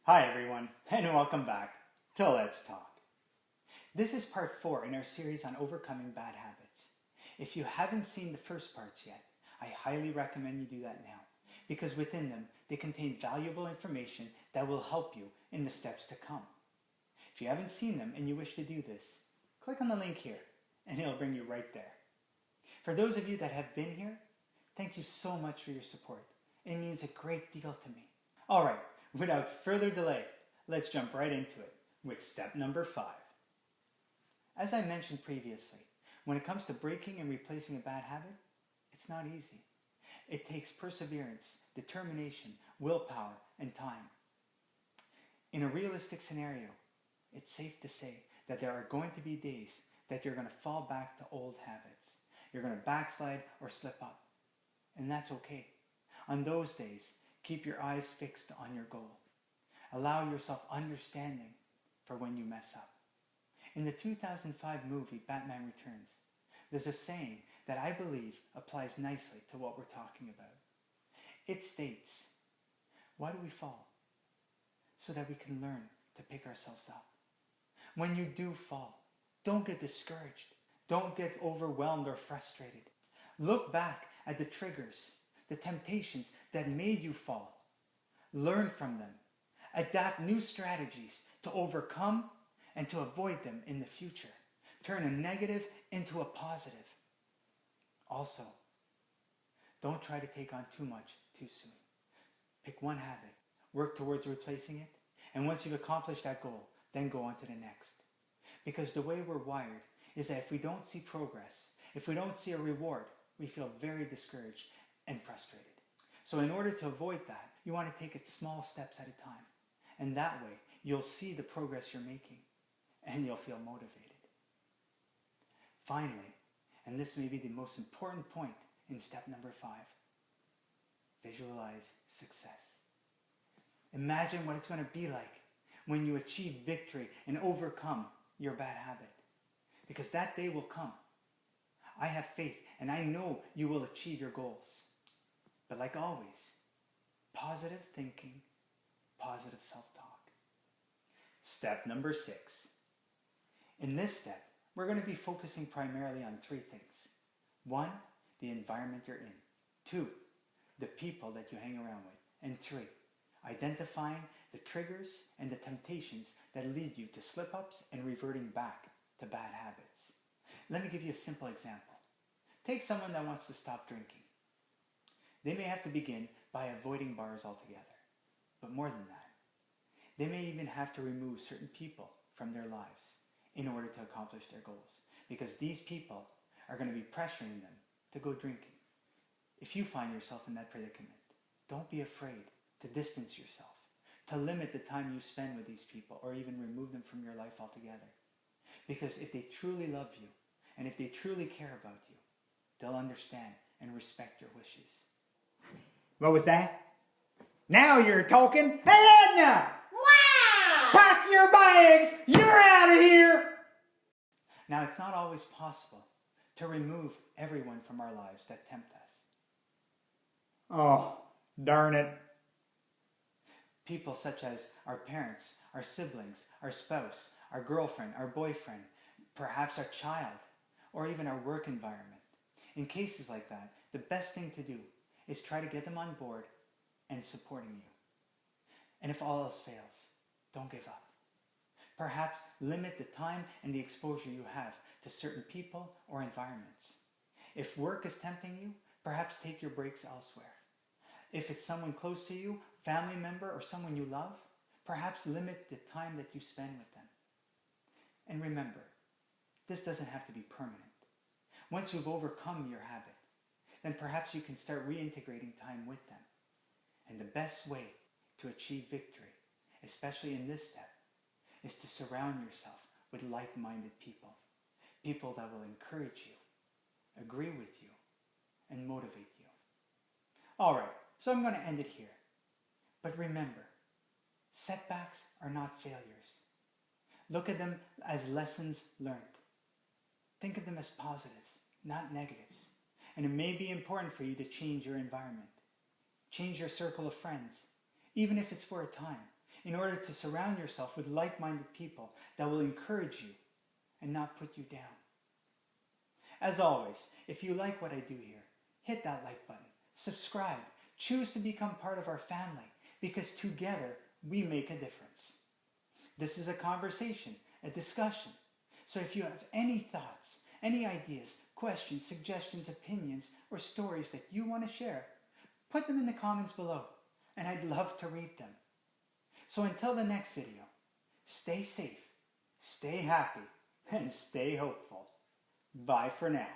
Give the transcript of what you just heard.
Hi everyone, and welcome back to Let's Talk. This is part 4 in our series on overcoming bad habits. If you haven't seen the first parts yet, I highly recommend you do that now, because within them they contain valuable information that will help you in the steps to come. If you haven't seen them and you wish to do this, click on the link here and it'll bring you right there. For those of you that have been here, thank you so much for your support. It means a great deal to me. Alright, without further delay, let's jump right into it with step number 5. As I mentioned previously, when it comes to breaking and replacing a bad habit, it's not easy. It takes perseverance, determination, willpower, and time. In a realistic scenario, it's safe to say that there are going to be days that you're going to fall back to old habits. You're going to backslide or slip up. And that's okay. On those days, keep your eyes fixed on your goal. Allow yourself understanding for when you mess up. In the 2005 movie Batman Returns, there's a saying that I believe applies nicely to what we're talking about. It states, why do we fall? So that we can learn to pick ourselves up. When you do fall, don't get discouraged. Don't get overwhelmed or frustrated. Look back at the triggers, the temptations that made you fall. Learn from them. Adapt new strategies to overcome and to avoid them in the future. Turn a negative into a positive. Also, don't try to take on too much too soon. Pick one habit, work towards replacing it, and once you've accomplished that goal, then go on to the next. Because the way we're wired is that if we don't see progress, if we don't see a reward, we feel very discouraged and frustrated. So in order to avoid that, you want to take it small steps at a time. And that way, you'll see the progress you're making, and you'll feel motivated. Finally, and this may be the most important point in step number 5, visualize success. Imagine what it's going to be like when you achieve victory and overcome your bad habit. Because that day will come. I have faith and I know you will achieve your goals. But like always, positive thinking, positive self-talk. Step number 6. In this step, we're going to be focusing primarily on 3 things. 1, the environment you're in. 2, the people that you hang around with. And 3, identifying the triggers and the temptations that lead you to slip-ups and reverting back to bad habits. Let me give you a simple example. Take someone that wants to stop drinking. They may have to begin by avoiding bars altogether. But more than that, they may even have to remove certain people from their lives in order to accomplish their goals. Because these people are going to be pressuring them to go drinking. If you find yourself in that predicament, don't be afraid to distance yourself, to limit the time you spend with these people, or even remove them from your life altogether. Because if they truly love you, and if they truly care about you, they'll understand and respect your wishes. What was that? Now you're talking. Hey, Edna! Wow! Pack your bags! You're out of here! Now, it's not always possible to remove everyone from our lives that tempt us. Oh, darn it. People such as our parents, our siblings, our spouse, our girlfriend, our boyfriend, perhaps our child, or even our work environment. In cases like that, the best thing to do is try to get them on board and supporting you. And if all else fails, don't give up. Perhaps limit the time and the exposure you have to certain people or environments. If work is tempting you, perhaps take your breaks elsewhere. If it's someone close to you, family member, or someone you love, perhaps limit the time that you spend with them. And remember, this doesn't have to be permanent. Once you've overcome your habit, then perhaps you can start reintegrating time with them. And the best way to achieve victory, especially in this step, is to surround yourself with like-minded people. People that will encourage you, agree with you, and motivate you. Alright, so I'm going to end it here. But remember, setbacks are not failures. Look at them as lessons learned. Think of them as positives, not negatives. And it may be important for you to change your environment. Change your circle of friends, even if it's for a time. in order to surround yourself with like-minded people that will encourage you and not put you down. As always, if you like what I do here, hit that like button, subscribe, choose to become part of our family, because together we make a difference. This is a conversation, a discussion. So if you have any thoughts, any ideas, questions, suggestions, opinions, or stories that you want to share, put them in the comments below, and I'd love to read them. So until the next video, stay safe, stay happy, and stay hopeful. Bye for now.